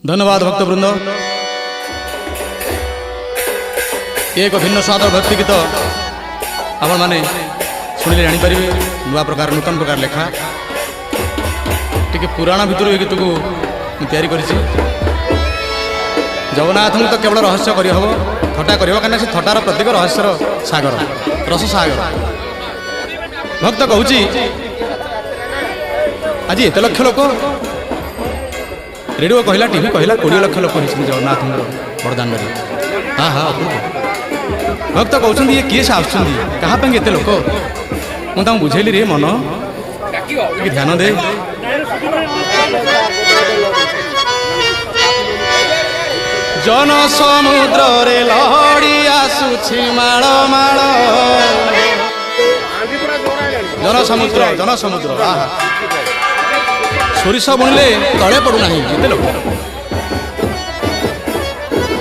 धन्यवाद भक्तवृंद। एक भिन्न स्वाद भक्ति गीत आपण मैंने शुणिले जापर नुआ प्रकार नूतन प्रकार लेखा टी पुराण भितर ये गीत को तैयारी कर जगन्नाथ तो केवल रहस्य करहब थटा कर कहीं से थटार प्रतीक रहस्यर सागर रस सागर भक्त कहूँ आज एत लक्ष लोक रेडियो कहला टीवी कहला 20 लाख लोक होती जगन्नाथ बड़दान हाँ हाँ भक्त कहते ये किए से आसपाई एत लोक मुझे बुझेली रे मन कि ध्यान दे जन समुद्र रे लहड़ी आसुछि माळ माळ जन समुद्र सोरिष बुणिले तले पड़ूना एते लोक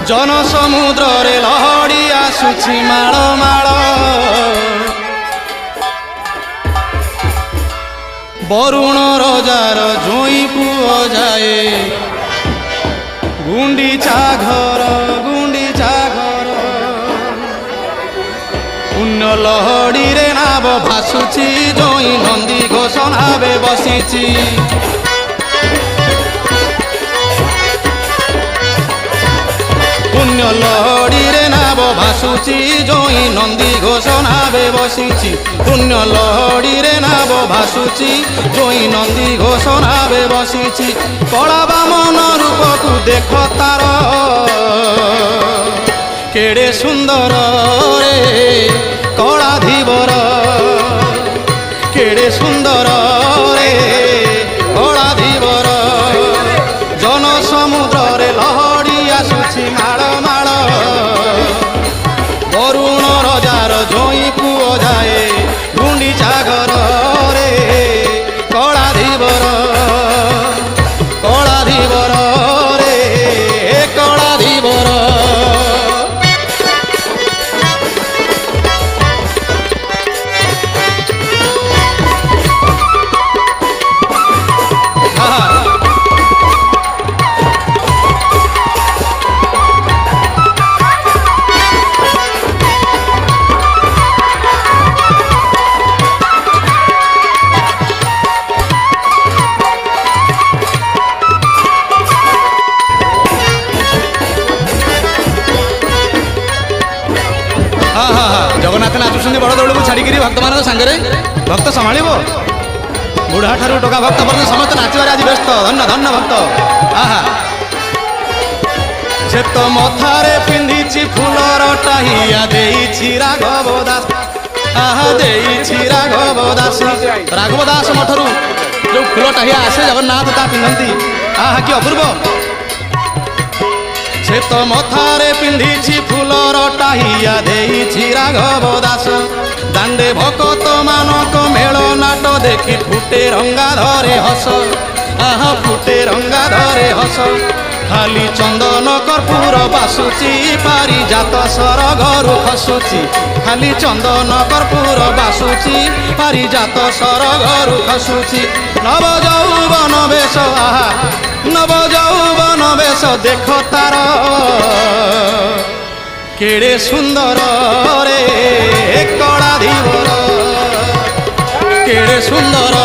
जन समुद्र रे लहड़ी आसुछि माळ माळ बरुण रजार जोई पुओ जाए गुंडीचा घर पुण्य लहड़ी रे नाव भासुची जोई नंदी घोषणावे बसीची पुण्य लहड़ी रे नाव भासुची जोई नंदी घोषणावे बसीची पुण्य लहड़ी रे नाव भासुची जोई नंदी घोषणावे बसीची कला बामन रूप को देख तार केड़े सुंदर रे कला धीवर केड़े सुंदर रे कला धीवर जन समुद्र रे लहड़ी आसुछि माळ माळ बरुण रजार जोई पुओ जाए गुंडीचा घर रे कला धीवर रे कला धीवर जगन्नाथ नाचुं बड़ दौड़ को छाड़ी भक्त मान सागर भक्त संभाल बुढ़ा ठार टोका भक्त पर समस्त नाचबार आज व्यस्त धन्य धन्य भक्त आहा से तो मथारे पिंधि फूलर टाहिया देइछि राघव दास आहा देइछि राघव दास मठरू जो फूल टाहिया आसे जगन्नाथ ता पिंधती आहा कि अपूर्व से तो मथारे पिंधि फूलर टाहिया देइछि राघव दास दांडे भकत मानक मेल नाट देखी फुटे रंगा धरे हस आहा फुटे रंगा धरे हस खाली चंदन कर्पूर बासुची पारिजात सर घरु खसुची खाली चंदन कर्पूर बासुची पारिजात सर घरु खसुची नव यौवन बेश आहा नव यौवन बेश देख तार केड़े सुंदर रे कला धीवर केड़े सुंदर